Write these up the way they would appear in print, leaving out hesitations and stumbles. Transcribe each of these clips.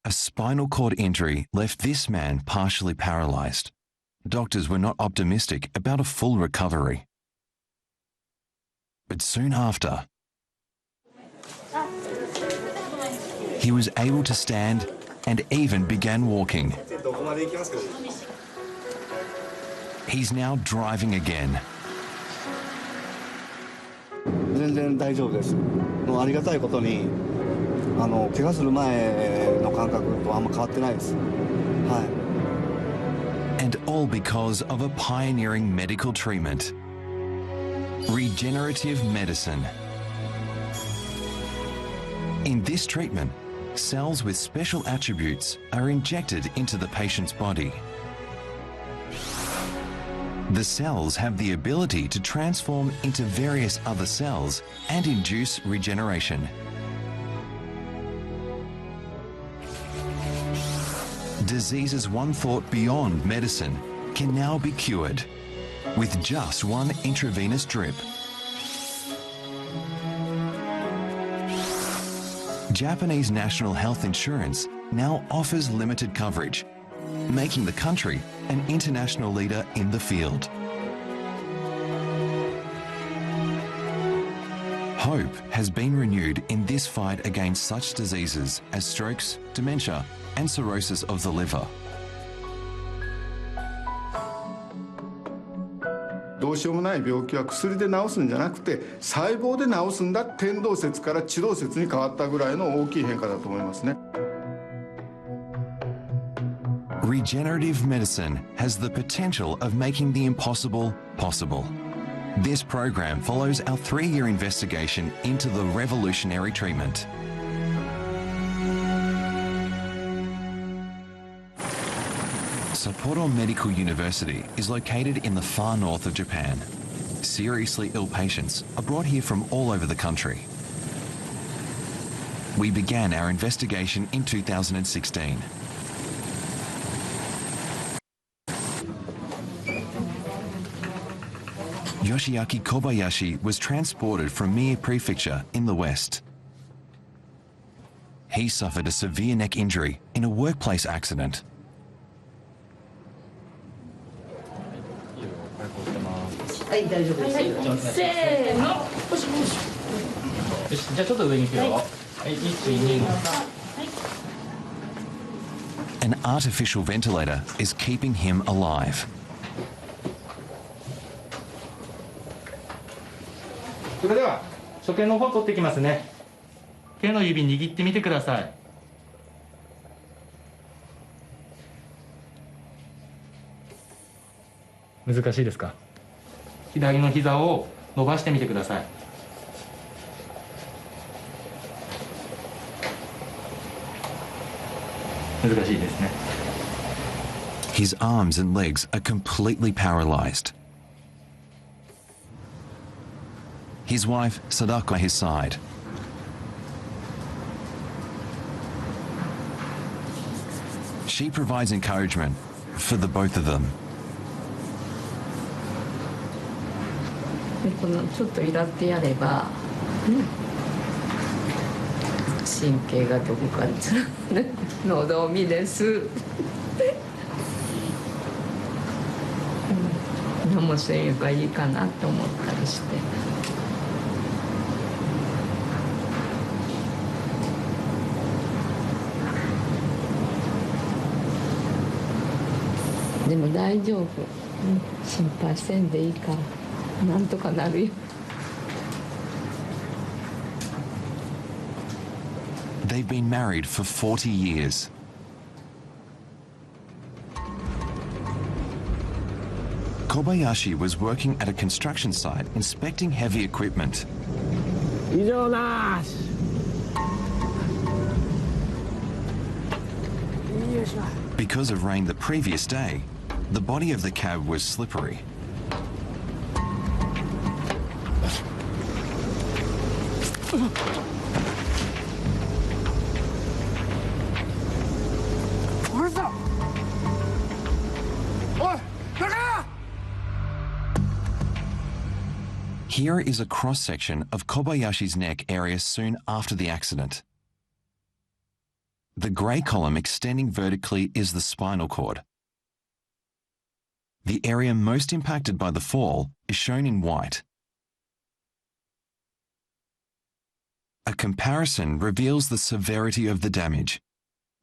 A spinal cord injury left this man partially paralyzed. Doctors were not optimistic about a full recovery. But soon after, he was able to stand and even began walking. He's now driving again. 全然大丈夫です。ありがたいことに、怪我する前の感覚とあんま変わってないです。はい。And all because of a pioneering medical treatment. Regenerative medicine. In this treatment, cells with special attributes are injected into the patient's body. The cells have the ability to transform into various other cells and induce regeneration. Diseases one thought beyond medicine can now be cured with just one intravenous drip. Japanese National Health Insurance now offers limited coverage, making the country an international leader in the field. Hope has been renewed in this fight against such diseases as strokes, dementia, and cirrhosis of the liver. どうしようもない病気は薬で治すんじゃなくて細胞で治すんだ、天動説から地動説に変わったぐらいの大きい変化だと思いますね。Regenerative medicine has the potential of making the impossible possible. This program follows our 3-year investigation into the revolutionary treatment. Sapporo Medical University is located in the far north of Japan. Seriously ill patients are brought here from all over the country. We began our investigation in 2016. Yoshiaki Kobayashi was transported from Mie Prefecture in the west. He suffered a severe neck injury in a workplace accident. はい、大丈夫です。はい、せーの。よしよし。よし、じゃあちょっと上に行くよ。はい、1、2。An artificial ventilator is keeping him alive. それでは所見の方取ってきますね。手の指握ってみてください。難しいですか？左の膝を伸ばしてみてください。難しいですね。His arms and legs are completely paralyzed. His wife, Sadako, by his side. She provides encouragement for the both of them. このちょっとイラってやれば、神経がどこかにつらのどみです。何もすればいいかなと思ったりして。でも大丈夫、心配せんでいいから。なんとかなるよ。They've been married for 40 years. Kobayashi was working at a construction site inspecting heavy equipment. 異常なし。よいしょ。Because of rain the previous day, the body of the cab was slippery. Here is a cross-section of Kobayashi's neck area soon after the accident. The grey column extending vertically is the spinal cord. The area most impacted by the fall is shown in white. A comparison reveals the severity of the damage.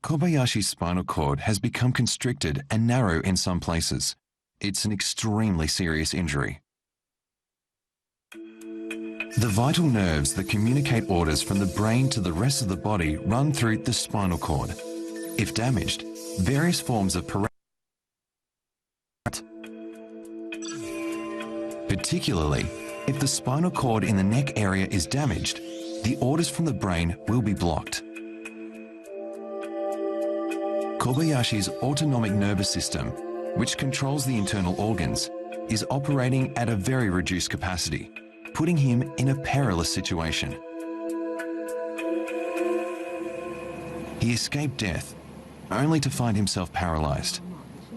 Kobayashi's spinal cord has become constricted and narrow in some places. It's an extremely serious injury. The vital nerves that communicate orders from the brain to the rest of the body run through the spinal cord. If damaged, various forms of paralysis, particularly if the spinal cord in the neck area is damaged, the orders from the brain will be blocked. Kobayashi's autonomic nervous system, which controls the internal organs, is operating at a very reduced capacity, putting him in a perilous situation. He escaped death, only to find himself paralyzed.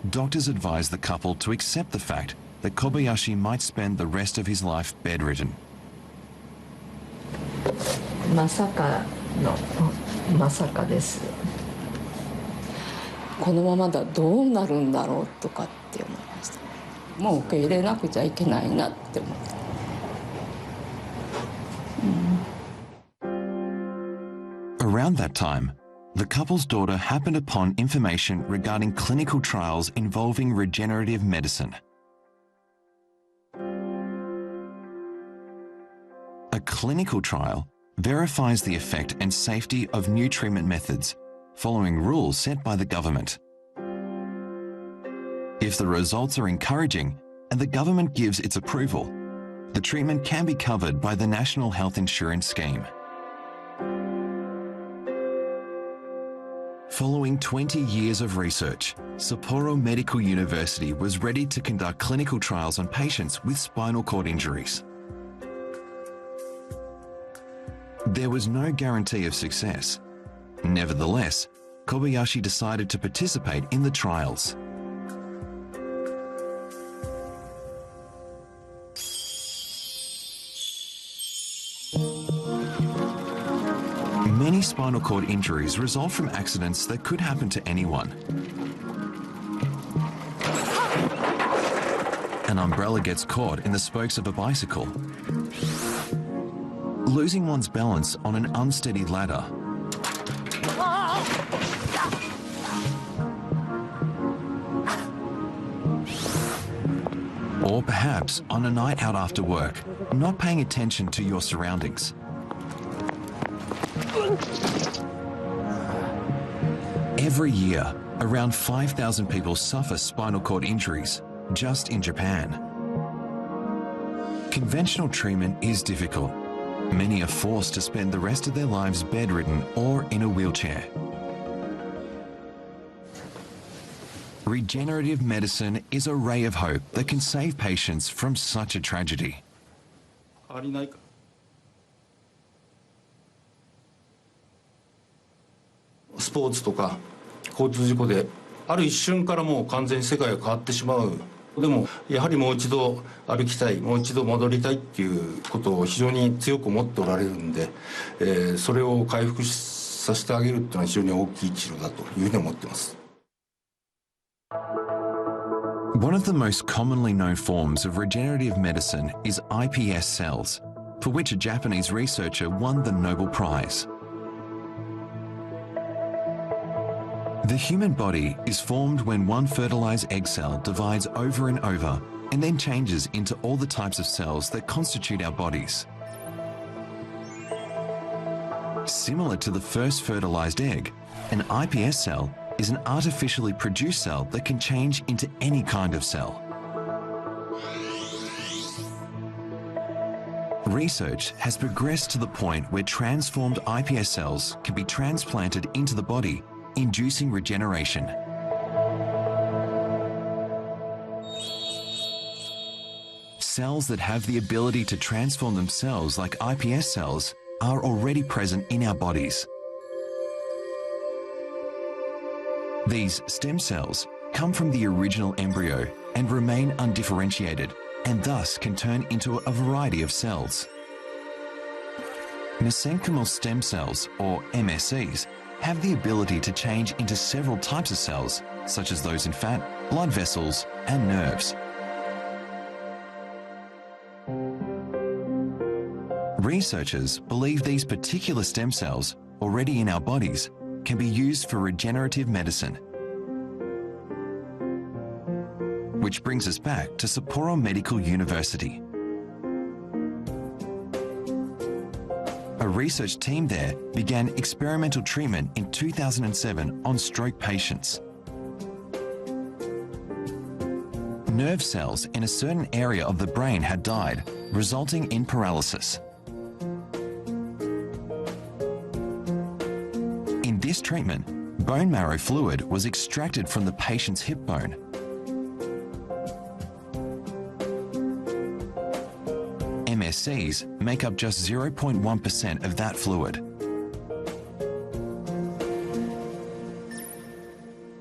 Doctors advised the couple to accept the fact that Kobayashi might spend the rest of his life bedridden. まさかのまさかです。このままだどうなるんだろうとかって思いました。もう受け入れなくちゃいけないなって思って。Around that time, the couple's daughter happened upon information regarding clinical trials involving regenerative medicine. A clinical trial verifies the effect and safety of new treatment methods, following rules set by the government. If the results are encouraging and the government gives its approval, the treatment can be covered by the National Health Insurance Scheme. Following 20 years of research, Sapporo Medical University was ready to conduct clinical trials on patients with spinal cord injuries. There was no guarantee of success. Nevertheless, Kobayashi decided to participate in the trials. Many spinal cord injuries result from accidents that could happen to anyone. An umbrella gets caught in the spokes of a bicycle. Losing one's balance on an unsteady ladder. Or perhaps on a night out after work, not paying attention to your surroundings. Every year, around 5,000 people suffer spinal cord injuries, just in Japan. Conventional treatment is difficult. Many are forced to spend the rest of their lives bedridden or in a wheelchair. Regenerative medicine is a ray of hope that can save patients from such a tragedy. スポーツとか交通事故である一瞬からもう完全に世界が変わってしまう。でもやはりもう一度歩きたい、もう一度戻りたいっていうことを非常に強く思っておられるんで、それを回復させてあげるっていうのは非常に大きい治療だというふうに思っています。One of the most commonly known forms of regenerative medicine is iPS cells, for which a Japanese researcher won the Nobel Prize. The human body is formed when one fertilized egg cell divides over and over and then changes into all the types of cells that constitute our bodies. Similar to the first fertilized egg, an iPS cell is an artificially produced cell that can change into any kind of cell. Research has progressed to the point where transformed iPS cells can be transplanted into the body, inducing regeneration. Cells that have the ability to transform themselves like iPS cells are already present in our bodies. These stem cells come from the original embryo and remain undifferentiated, and thus can turn into a variety of cells. Mesenchymal stem cells, or MSCs, have the ability to change into several types of cells, such as those in fat, blood vessels, and nerves. Researchers believe these particular stem cells, already in our bodies, can be used for regenerative medicine. Which brings us back to Sapporo Medical University. A research team there began experimental treatment in 2007 on stroke patients. Nerve cells in a certain area of the brain had died, resulting in paralysis. In this treatment, bone marrow fluid was extracted from the patient's hip bone. MSCs make up just 0.1% of that fluid.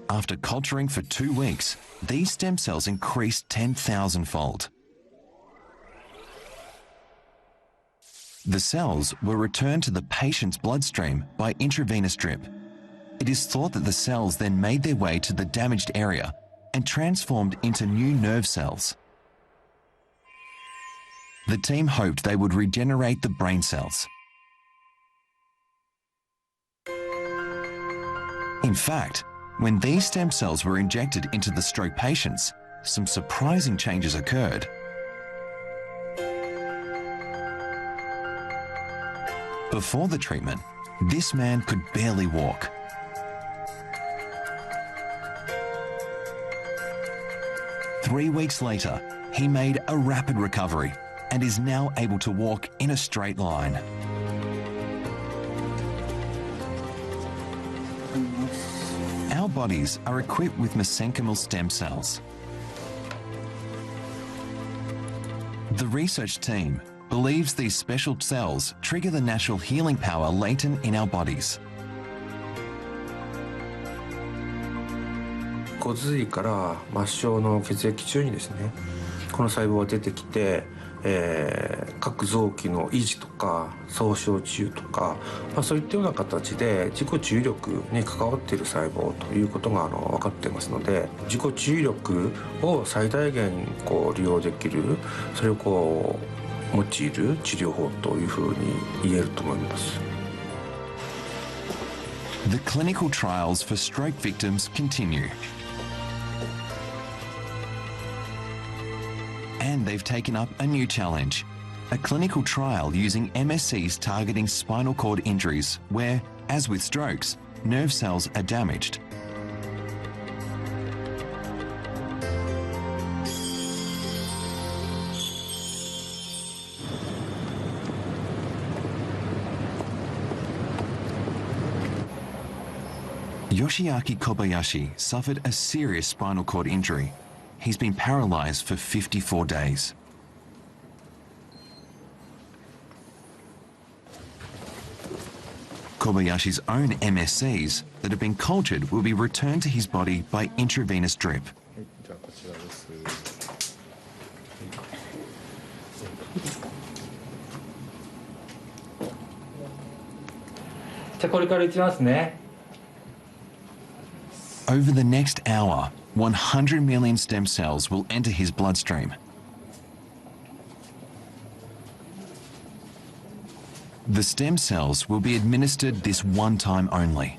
After culturing for 2 weeks, these stem cells increased 10,000-fold. The cells were returned to the patient's bloodstream by intravenous drip. It is thought that the cells then made their way to the damaged area and transformed into new nerve cells. The team hoped they would regenerate the brain cells. In fact, when these stem cells were injected into the stroke patients, some surprising changes occurred. Before the treatment, this man could barely walk. Three weeks later, he made a rapid recovery and is now able to walk in a straight line. Our bodies are equipped with mesenchymal stem cells. The research team believes these special cells trigger the natural healing power latent in our bodies. 骨髄から末梢の血液中にですね、この細胞が出てきて、各臓器の維持とか総小治癒とか、そういったような形で自己治癒力に関わっている細胞ということが分かっていますので、自己治癒力を最大限利用できる、それを用いる治療法というふうに言えると思います。The clinical trials for stroke victims continue. And they've taken up a new challenge, a clinical trial using MSCs targeting spinal cord injuries where, as with strokes, nerve cells are damaged. Yoshiaki Kobayashi suffered a serious spinal cord injury. He's been paralyzed for 54 days. Kobayashi's own MSCs that have been cultured will be returned to his body by intravenous drip. じゃあこれから打ちますね。 Over the next hour, 100 million stem cells will enter his bloodstream. The stem cells will be administered this one time only.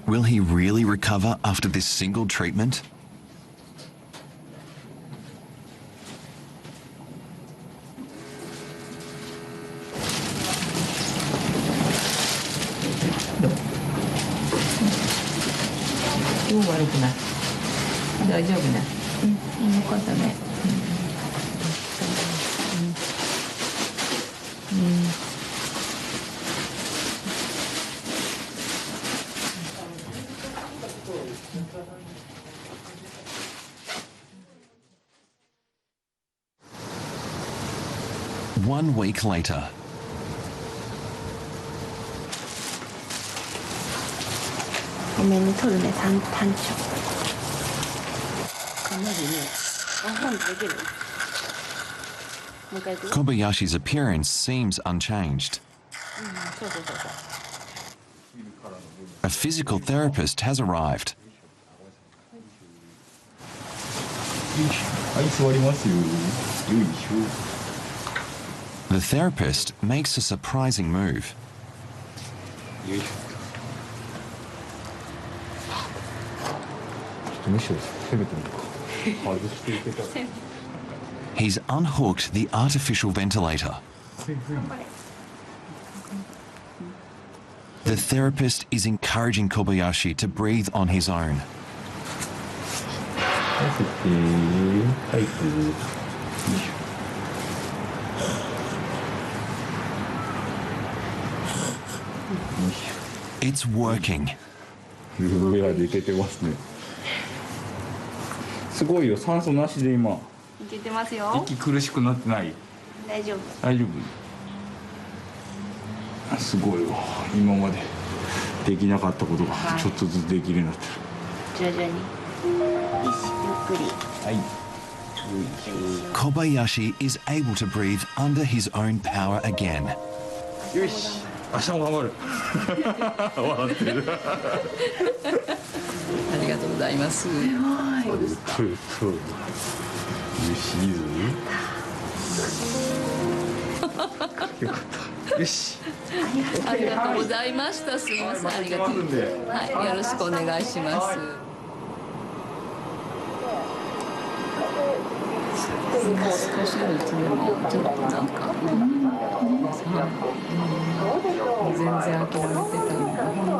Will he really recover after this single treatment? One week later. Kobayashi's appearance seems unchanged. A physical therapist has arrived. はい、座りますよ。よいしょ。 The therapist makes a surprising move. よいしょ。ちょっとむしろ攻めてみるか。外していけたら。 He's unhooked the artificial ventilator. The therapist is encouraging Kobayashi to breathe on his own. はい、設定。はい、よいしょ。 It's working. 上は出てますね。すごいよ、酸素なしで今。いけてますよ。息苦しくなってない。大丈夫。大丈夫。すごいわ。今までできなかったことがちょっとずつできるようになってる。徐々に。よし、ゆっくり。はい。 Kobayashi is able to breathe under his own power again. よし。明日も頑張る。笑ってる。ありがとうございます。そうですか。よし、いいぞ。よかった。よし。ありがとうございました。すみません。ありがとう。はい、よろしくお願いします。少しずつでもちょっとなんか、全然諦めてたんだ。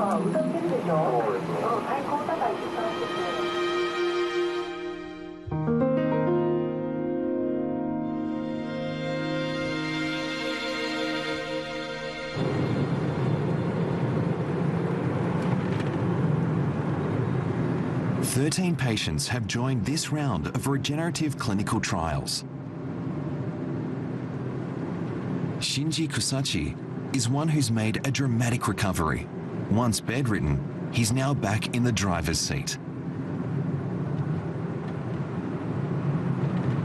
13 patients have joined this round of regenerative clinical trials. Shinji Kusachi is one who's made a dramatic recovery. Once bedridden, he's now back in the driver's seat.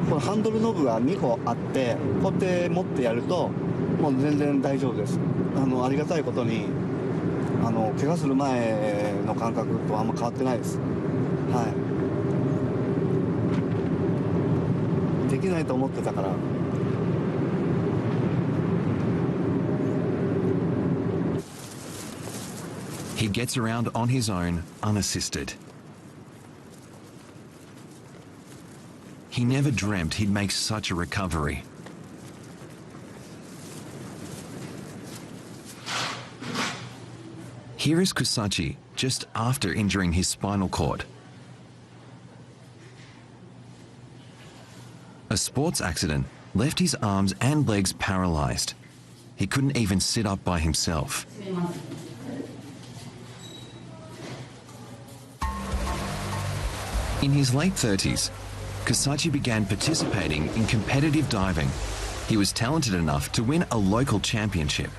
このハンドルノブが2個あってこうやって持ってやるともう全然大丈夫です。ありがたいことに怪我する前の感覚とあんま変わってないです。はい。できないと思ってたから。 He gets around on his own, unassisted. He never dreamt he'd make such a recovery. Here is Kusachi just after injuring his spinal cord. A sports accident left his arms and legs paralyzed. He couldn't even sit up by himself. In his late 30s, Kusachi began participating in competitive diving. He was talented enough to win a local championship.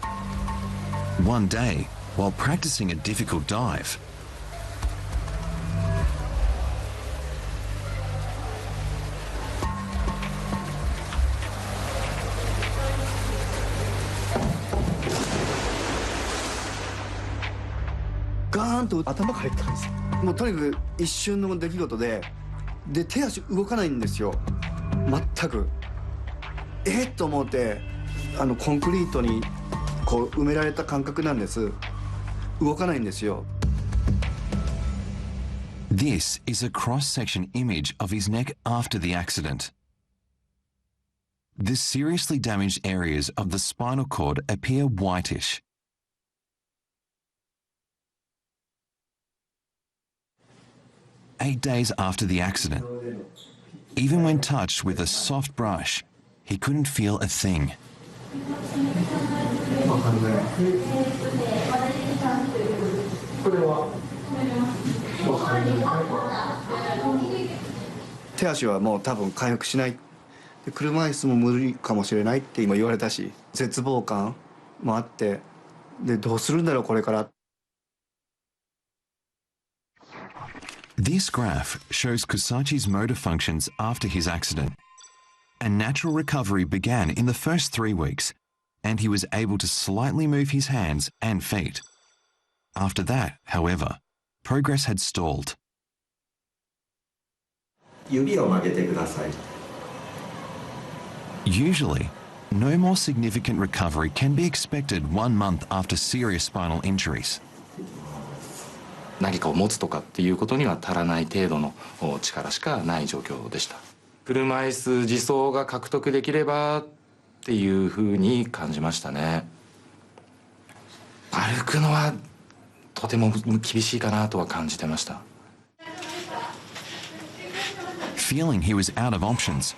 One day, while practicing a difficult dive,ガーンと頭が入ったんですよ。もうとにかく一瞬の出来事で手足動かないんですよ。全く。っと思ってコンクリートにこう埋められた感覚なんです。動かないんですよ。 this is a cross-section image of his neck after the accident. The seriously damaged areas of the spinal cord appear whitish. Eight days after the accident, even when touched with a soft brush, he couldn't feel a thing. Te足はもう多分回復しない。で車椅子も無理かもしれないって今言われたし、絶望感もあって、でどうするんだろうこれから。 This graph shows Kusachi's motor functions after his accident. A natural recovery began in the first 3 weeks, and he was able to slightly move his hands and feet. After that, however, progress had stalled. 指を曲げてください。 Usually, no more significant recovery can be expected 1 month after serious spinal injuries. 何かを持つとかっていうことには足らない程度の力しかない状況でした。車椅子自走が獲得できればっていうふうに感じましたね。歩くのはとても厳しいかなとは感じてました。 Feeling he was out of options,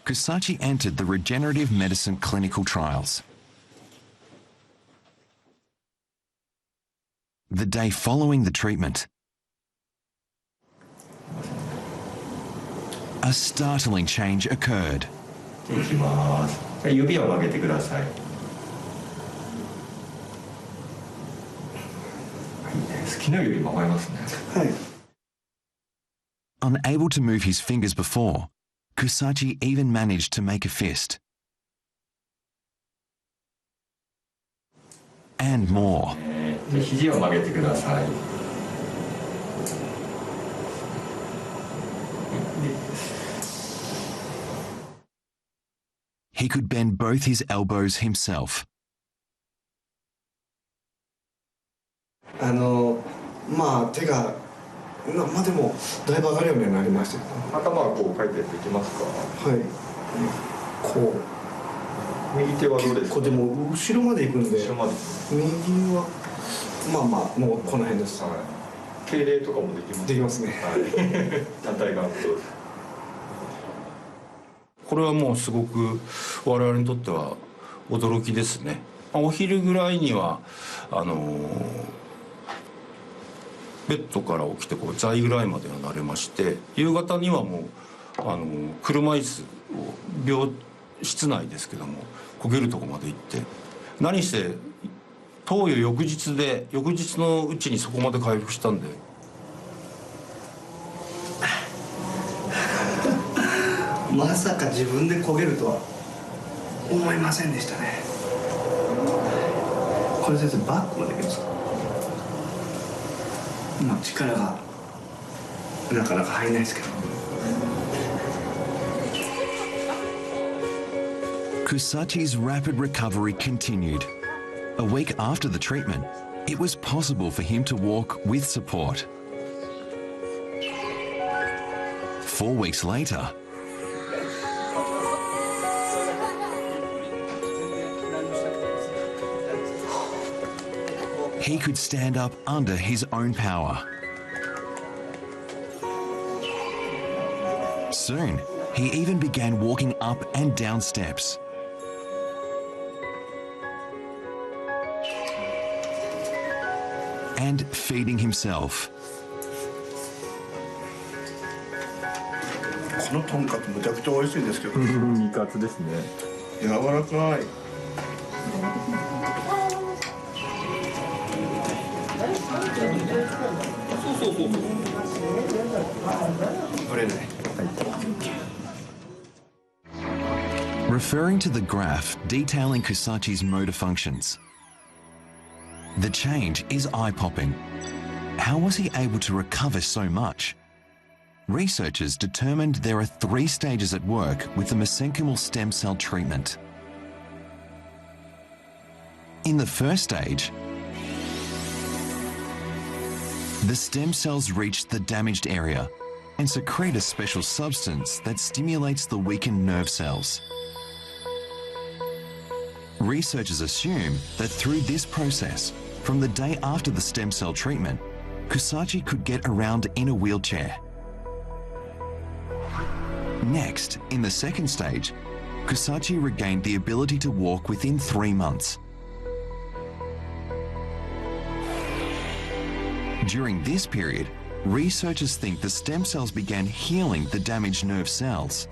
Kusachi entered the regenerative medicine clinical trials. The day following the treatment, a startling change occurred. いきます。指を曲げてください。好きな指曲がりますね。はい。 Unable to move his fingers before, Kusachi even managed to make a fist. And more. 肘を曲げてください。 He could bend both his elbows himself. まあ手がまあでもだいぶ上がるようにはなりましたけど。頭はこう書いてできますか。はい。こう。右手はどうですか。こうでも後ろまで行くんで。後ろまで。右はまあまあもうこの辺です。はい。敬礼とかもできます。できますね。はい。反対側と。これはもうすごく我々にとっては驚きですね。お昼ぐらいにはベッドから起きてこう座位ぐらいまでは慣れまして、夕方にはもう車椅子を病室内ですけどもこげるとこまで行って、何して投与翌日のうちにそこまで回復したんで。まさか自分で焦げるとは思いませんでしたね。これ先生バックもできますか。今力がなかなか入んないですけど。Kusachi's rapid recovery continued. A week after the treatment, it was possible for him to walk with support. 4 weeks later, he could stand up under his own power. Soon, he even began walking up and down steps. And feeding himself. このとんかつむちゃくちゃ美味しいんですけど。味カツですね。柔らかい。Referring to the graph detailing Kusachi's motor functions, the change is eye-popping. How was he able to recover so much? Researchers determined there are 3 stages at work with the mesenchymal stem cell treatment. In the first stage, the stem cells reach the damaged area and secrete a special substance that stimulates the weakened nerve cells. Researchers assume that through this process, from the day after the stem cell treatment, Kusachi could get around in a wheelchair. Next, in the second stage, Kusachi regained the ability to walk within 3 months. During this period, researchers think the stem cells began healing the damaged nerve cells.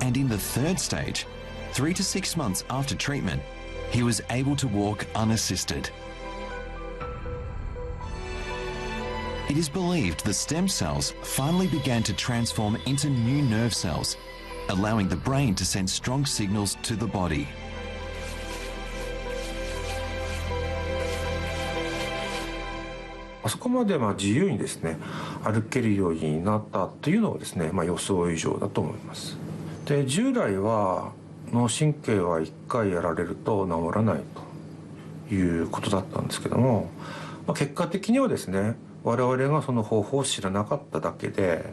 And in the third stage, 3 to 6 months after treatment, he was able to walk unassisted. It is believed the stem cells finally began to transform into new nerve cells, allowing the brain to send strong signals to the body.あそこまで自由にですね歩けるようになったというのはですね、予想以上だと思います。で、従来は脳神経は1回やられると治らないということだったんですけども、結果的にはですね我々がその方法を知らなかっただけで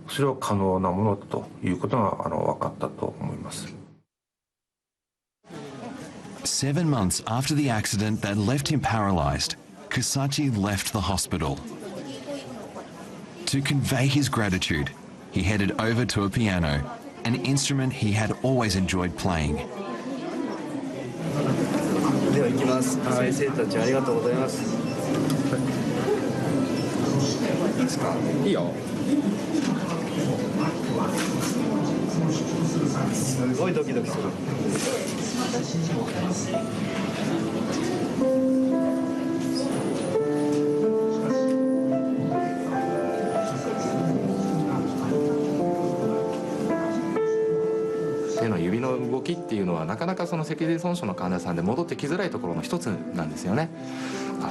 それは可能なものだということが分かったと思います。7 months after the accident that left him paralyzed, Kusachi left the hospital. To convey his gratitude, he headed over to a piano, an instrument he had always enjoyed playing. では行きます。先生たちありがとうございます。いいですか？いいよ。すごいドキドキする。手の指の動きっていうのはなかなかその脊髄損傷の患者さんで戻ってきづらいところの一つなんですよね。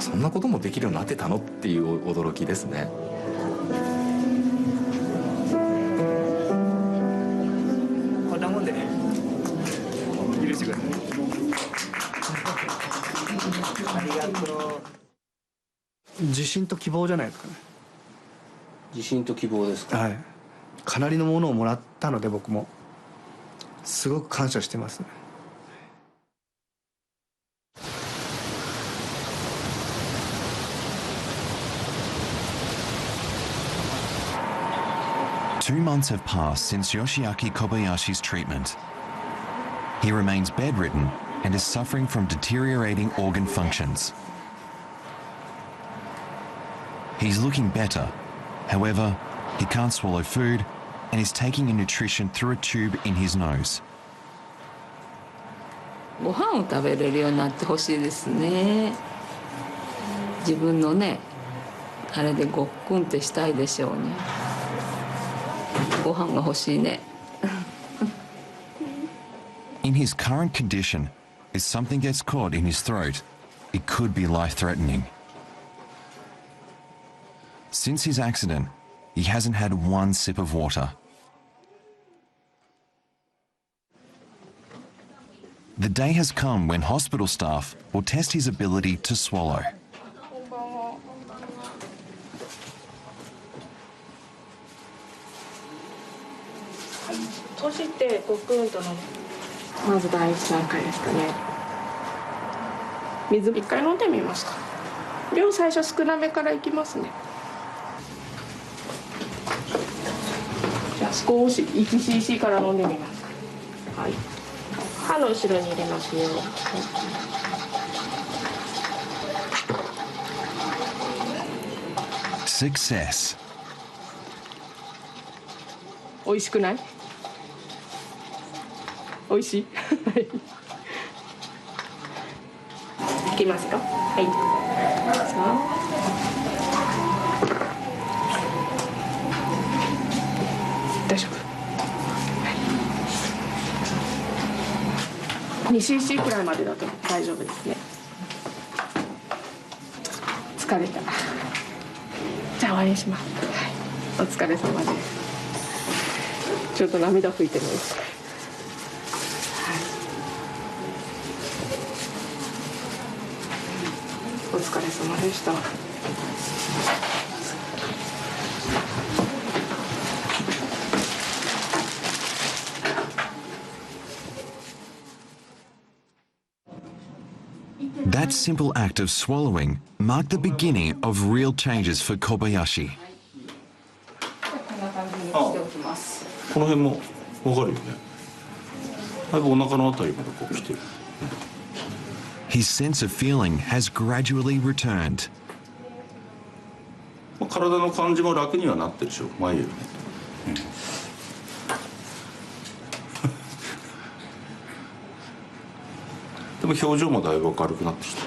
そんなこともできるようになってたのっていう驚きですね。こんなもんでね。許してください。ありがとう。自信と希望じゃないですかね。自信と希望ですか？はい。かなりのものをもらったので僕もすごく感謝してますね。2 months have passed since Yoshiaki Kobayashi's treatment. He remains bedridden and is suffering from deteriorating organ functions. He's looking better. However, he can't swallow food and is taking in nutrition through a tube in his nose. ご飯を食べれるようになってほしいですね。自分のね、あれでごっくんってしたいでしょうね。ご飯が欲しいね。In his current condition, if something gets caught in his throat, it could be life-threatening. Since his accident, he hasn't had one sip of water. The day has come when hospital staff will test his ability to swallow. 閉じてごくんと飲む。まず第一段階ですかね。水一回飲んでみますか。量最初少なめからいきますね。じゃあ少し 1cc から飲んでみますか。はい。歯の後ろに入れますよ。Success. 美味しくない？美味しい。いきますよ。はい。大丈夫。はい、2cc くらいまでだと大丈夫ですね。疲れた。じゃあ終わりにします。はい。お疲れ様です。ちょっと涙拭いてみます。お疲れ様でした。That simple act of swallowing marked the beginning of real changes for Kobayashi. この辺も分かるよね。だいぶお腹のあたりまでこう来てる。His sense of feeling has gradually returned. 体の感じも楽にはなってるでしょ、前よりね。でも表情もだいぶ明るくなってきた。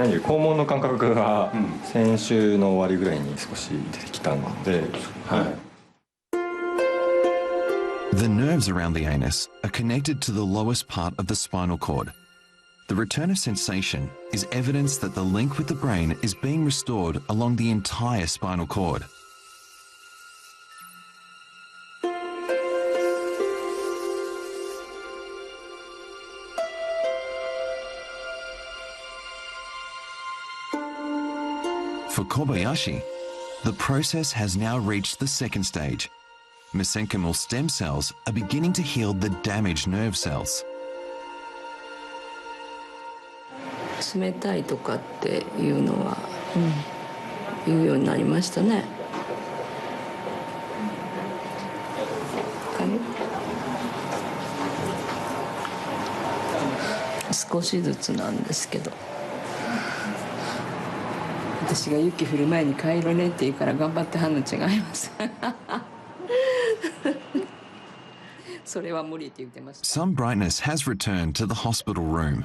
何より肛門の感覚が先週の終わりぐらいに少し出てきたので、はい。The nerves around the anus are connected to the lowest part of the spinal cord. The return of sensation is evidence that the link with the brain is being restored along the entire spinal cord. For Kobayashi, the process has now reached the second stage. Mesenchymal stem cells are beginning to heal the damaged nerve cells. 冷たいとかっていうのは、言うようになりましたね。少しずつなんですけど、私が雪降る前に帰ろねって言うから頑張ってはんの違います。それは無理って言ってました。Some brightness has returned to the hospital room.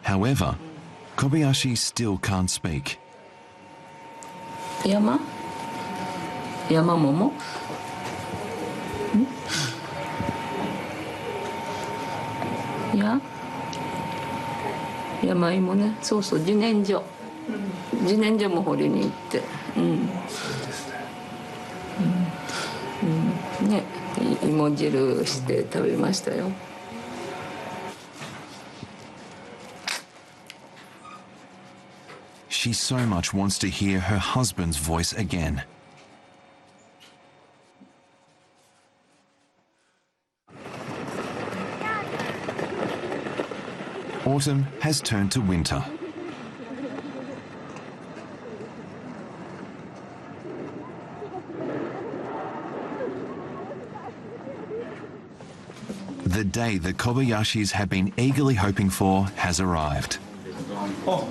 However, Kobayashi still can't speak. 山桃山芋ね、そうそう、自然薯も掘りに行って、ね、芋汁して食べましたよ。She so much wants to hear her husband's voice again. Autumn has turned to winter. The day the Kobayashis have been eagerly hoping for has arrived. Oh.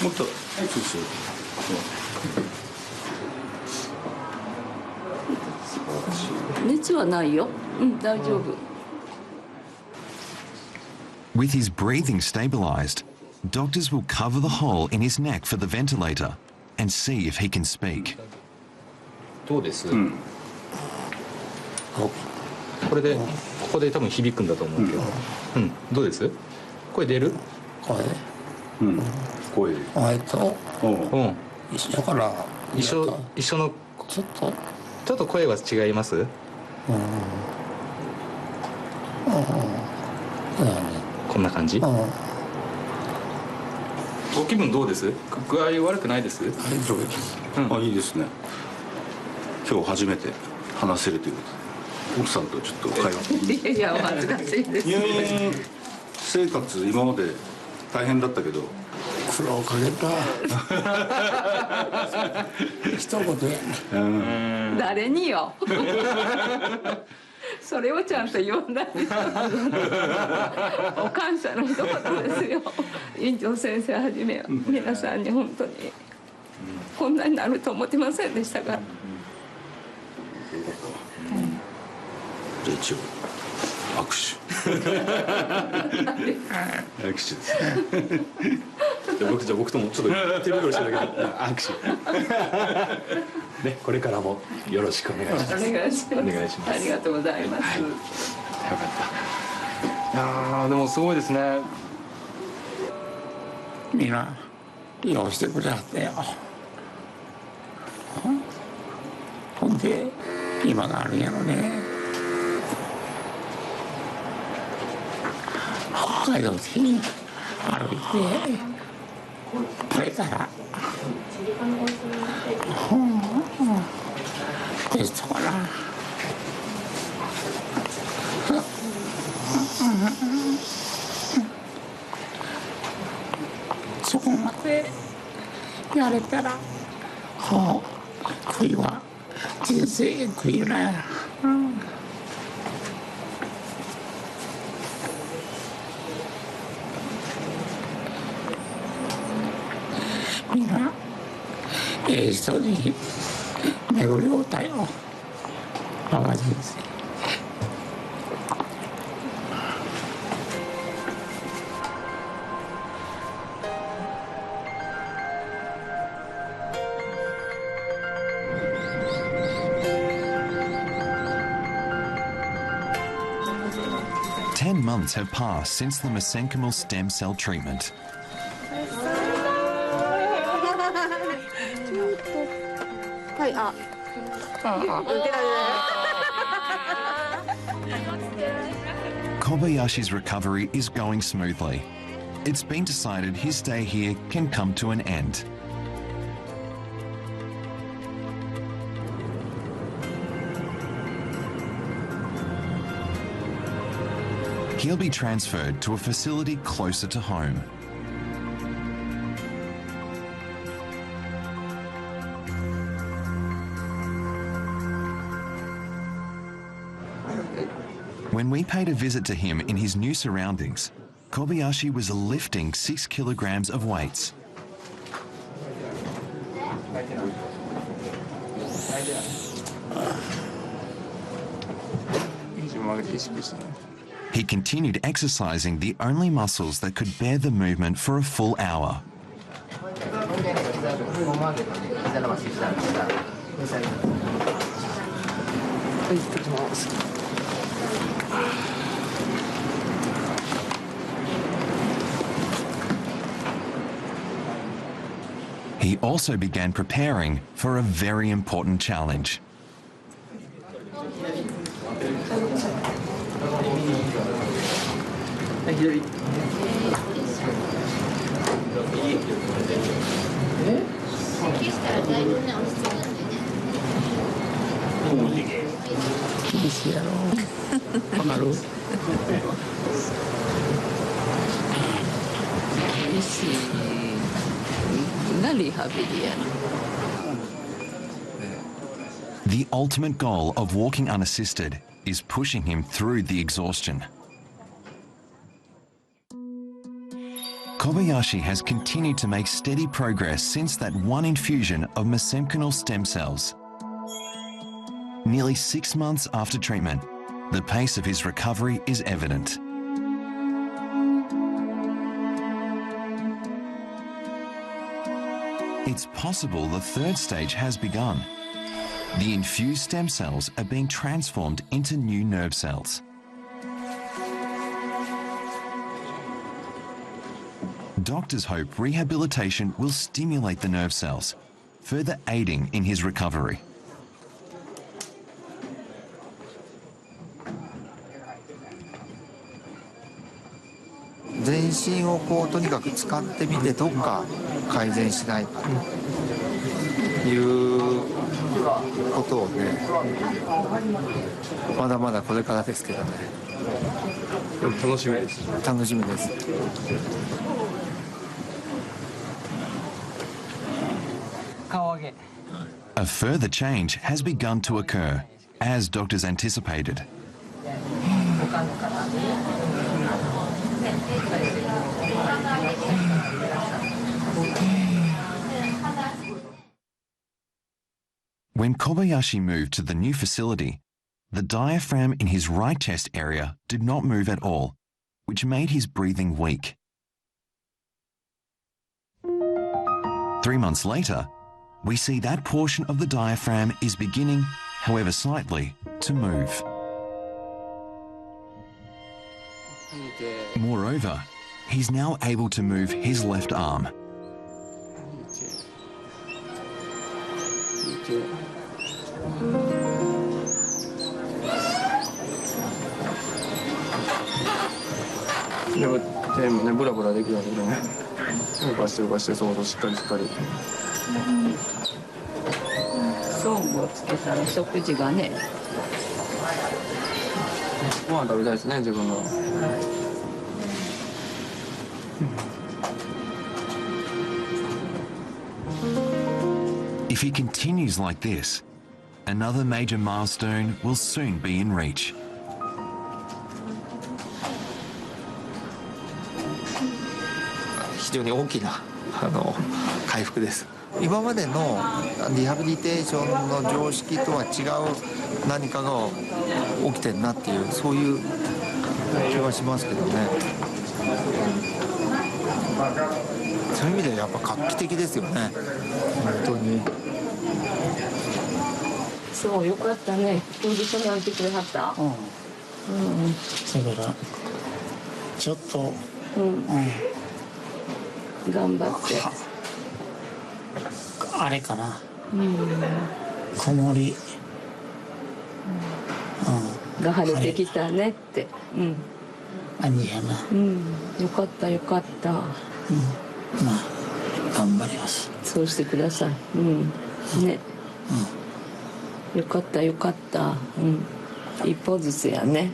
もっと熱はないよ。大丈夫。With his breathing stabilized, doctors will cover the hole in his neck for the ventilator and see if he can speak. どうです？これでここで多分響くんだと思うけど、どうです？声出る？声と一緒かな。一緒のちょっと声は違います？こんな感じ？ご気分どうです？具合悪くないです？大丈夫です。いいですね。今日初めて話せるということで、奥さんとちょっと会話。いや恥ずかしいです。入院生活今まで大変だったけど。苦労かけた。一言や。誰によ。それをちゃんと言わない。お感謝の一言ですよ。院長先生はじめ皆さんに本当にこんなになると思ってませんでしたから。じゃあ一応握手。握手ですね。じゃあ僕ともちょっと手袋してだけど握手。ね、これからもよろしくお願いします。お願いします。ありがとうございます。よかった。いやでもすごいですね。みんな利用してくれはったよ。ほんで今があるんやろね。北海道的に歩いて帰ったらテストかな。そこまでやれたら悔いは人生悔いない。みんな人に巡り応体のマガジンです。10 months have passed since the mesenchymal stem cell treatment. Kobayashi's recovery is going smoothly. It's been decided his stay here can come to an end. He'll be transferred to a facility closer to home. When we paid a visit to him in his new surroundings, Kobayashi was lifting 6 kilograms of weights. He continued exercising the only muscles that could bear the movement for a full hour. He also began preparing for a very important challenge. The ultimate goal of walking unassisted is pushing him through the exhaustion. Kobayashi has continued to make steady progress since that one infusion of mesenchymal stem cells. Nearly 6 months after treatment, the pace of his recovery is evident. It's possible the third stage has begun. The infused stem cells are being transformed into new nerve cells. Doctors hope rehabilitation will stimulate the nerve cells, further aiding in his recovery. A further change has begun to occur, as doctors anticipated. When Kobayashi moved to the new facility, the diaphragm in his right chest area did not move at all, which made his breathing weak. 3 months later, we see that portion of the diaphragm is beginning, however slightly, to move. Moreover, he's now able to move his left arm. If he continues like this, another major milestone will soon be in reach. 今までのリハビリテーションの常識とは違う何かが起きてるなっていう、そういう気はしますけどね。そういう意味でやっぱ画期的ですよね、本当に。そうよかったね、当日に会ってくれはった。うん、だからちょっと、頑張ってあれかな、こもり、が晴れてきたねって、感じやな。よかったよかった。まあ頑張ります。そうしてください。ね。よかったよかった。一歩ずつやね。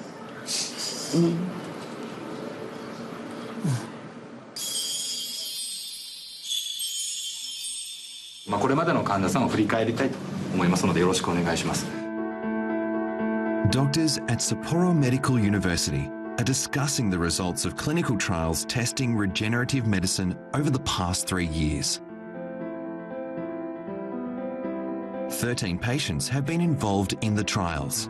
これまでの患者さんを振り返りたいと思いますので、よろしくお願いします。Doctors at Sapporo Medical University are discussing the results of clinical trials testing regenerative medicine over the past 3 years. 13 patients have been involved in the trials.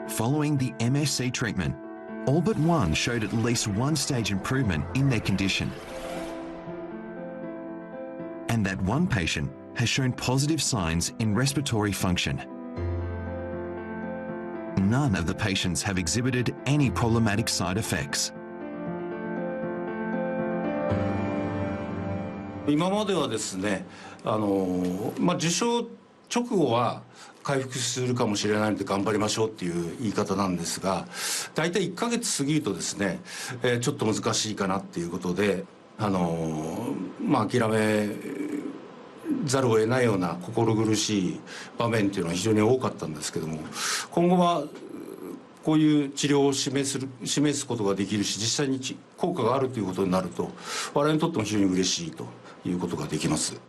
Following the MSC treatment, all but one showed at least one stage improvement in their condition. And that one patient has shown positive signs in respiratory function. None of the patients have exhibited any problematic side effects. 今まではですね、受症直後は回復するかもしれないので頑張りましょうっていう言い方なんですが、大体1ヶ月過ぎるとですね、ちょっと難しいかなっていうことで、諦めざるを得ないような心苦しい場面っていうのは非常に多かったんですけども、今後はこういう治療を示すことができるし、実際に効果があるということになると、我々にとっても非常に嬉しいということができます。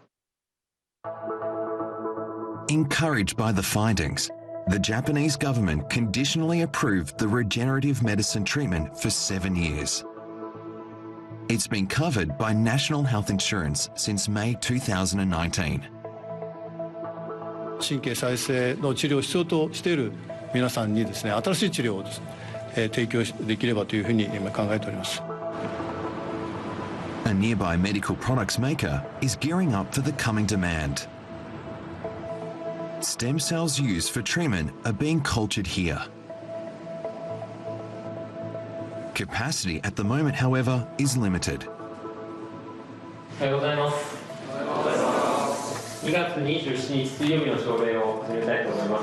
Encouraged by the findings, the Japanese government conditionally approved the regenerative medicine treatment for 7 years. It's been covered by national health insurance since May 2019. 神経再生の治療を必要としている皆さんにですね、新しい治療をですね、提供できればというふうに今考えております。A nearby medical products maker is gearing up for the coming demand. Stem cells used for treatment are being cultured here. Capacity at the moment, however, is limited. おはようございます。2月27日水曜日の症例を始めたいと思いま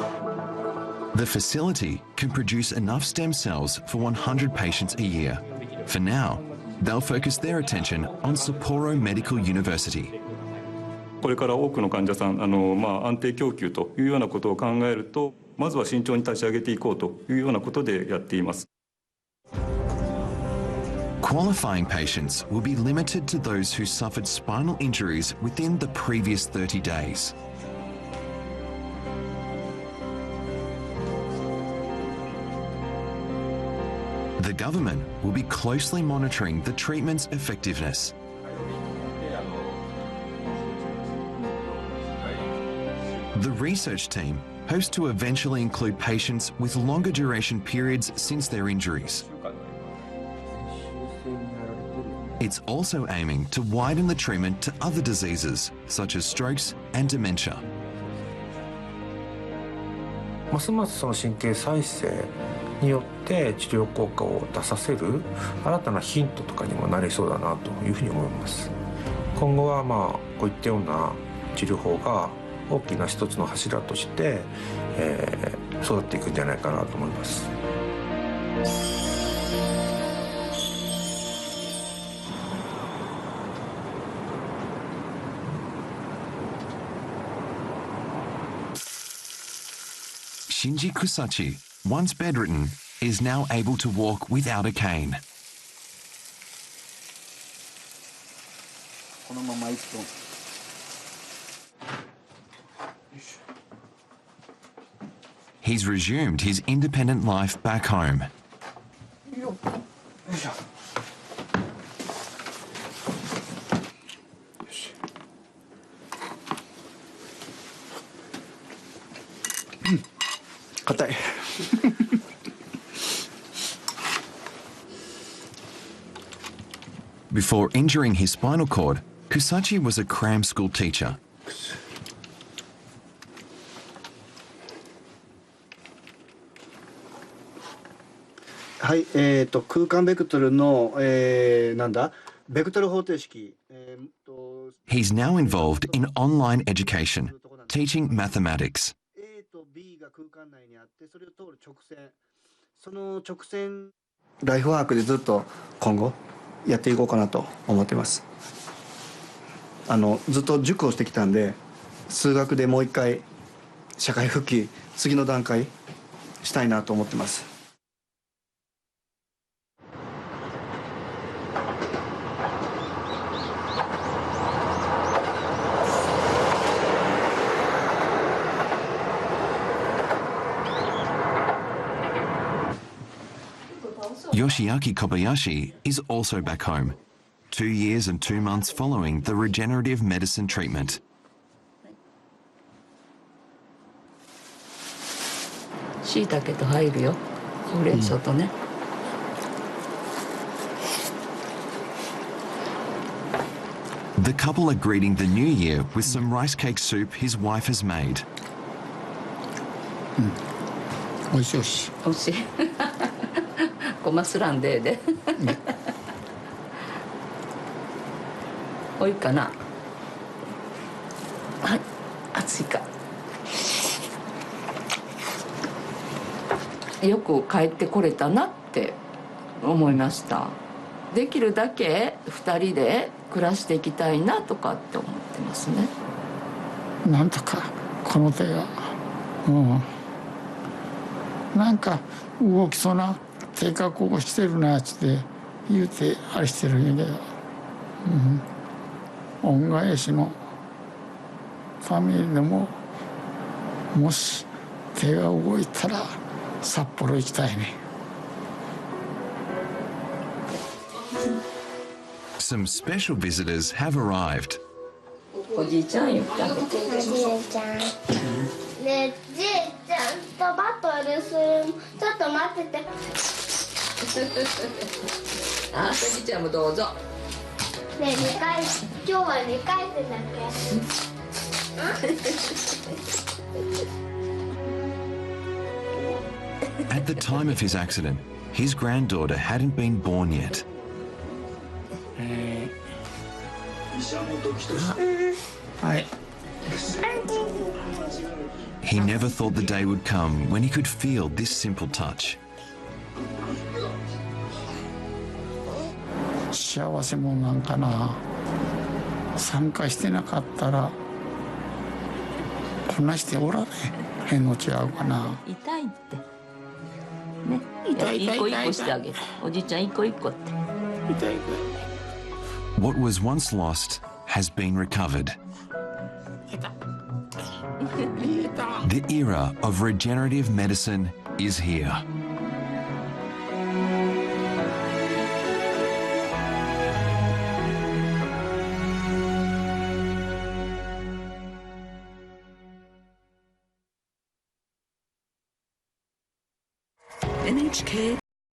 す。The facility can produce enough stem cells for 100 patients a year. For now, they'll focus their attention on Sapporo Medical University. これから多くの患者さん、安定供給というようなことを考えると、まずは慎重に立ち上げていこうというようなことでやっています。Qualifying patients will be limited to those who suffered spinal injuries within the previous 30 days. The government will be closely monitoring the treatment's effectiveness. The research team hopes to eventually include patients with longer duration periods since their injuries. It's also aiming to widen the treatment to other diseases such as strokes and dementia. ますますその神経再生によって治療効果を出させる新たなヒントとかにもなりそうだなというふうに思います。今後はこういったような治療法が大きな一つの柱として、育っていくんじゃないかなと思います。Shinji Kusachi, once bedridden, is now able to walk without a cane. このまま1本。He's resumed his independent life back home. 硬い。Before injuring his spinal cord, Kusachi was a cram school teacher. はい、空間ベクトルの、なんだ、ベクトル方程式。He's now involved in online education, teaching mathematics. A と B が空間内にあって、それを通る直線。その直線、ライフワークでずっと今後やっていこうかなと思ってます。ずっと塾をしてきたんで、数学でもう一回社会復帰、次の段階したいなと思ってます。Yoshiaki Kobayashi is also back home, 2 years and 2 months following the regenerative medicine treatment. 椎茸と入るよ。ほうれん草とね。The couple are greeting the new year with some rice cake soup his wife has made. おいしいおいしい。おいしい。ごますらんで。おいかな。はい、熱いか。よく帰ってこれたなって思いました。できるだけ2人で暮らしていきたいなとかって思ってますね。なんとかこの手が、なんか動きそうな手がこうしてるなって言うてあれしてるんやけど、恩返しのためにでももし手が動いたら札幌行きたいね。Some special visitors have arrived. おじいちゃん言ってあげて。おじいちゃん。ねえ、じいちゃんとバトルする。ちょっと待ってて。あ、さきちゃんもどうぞ。ねえ、2回、今日は2回戦だけ。At the time of his accident, his granddaughter hadn't been born yet. はい。 He never thought the day would come when he could feel this simple touch. 幸せもんなんかな。参加してなかったらこんなしておられへんのちゃうかな。痛いって。ね。一個一個してあげて。おじいちゃん一個一個って。痛い。What was once lost has been recovered. The era of regenerative medicine is here. NHK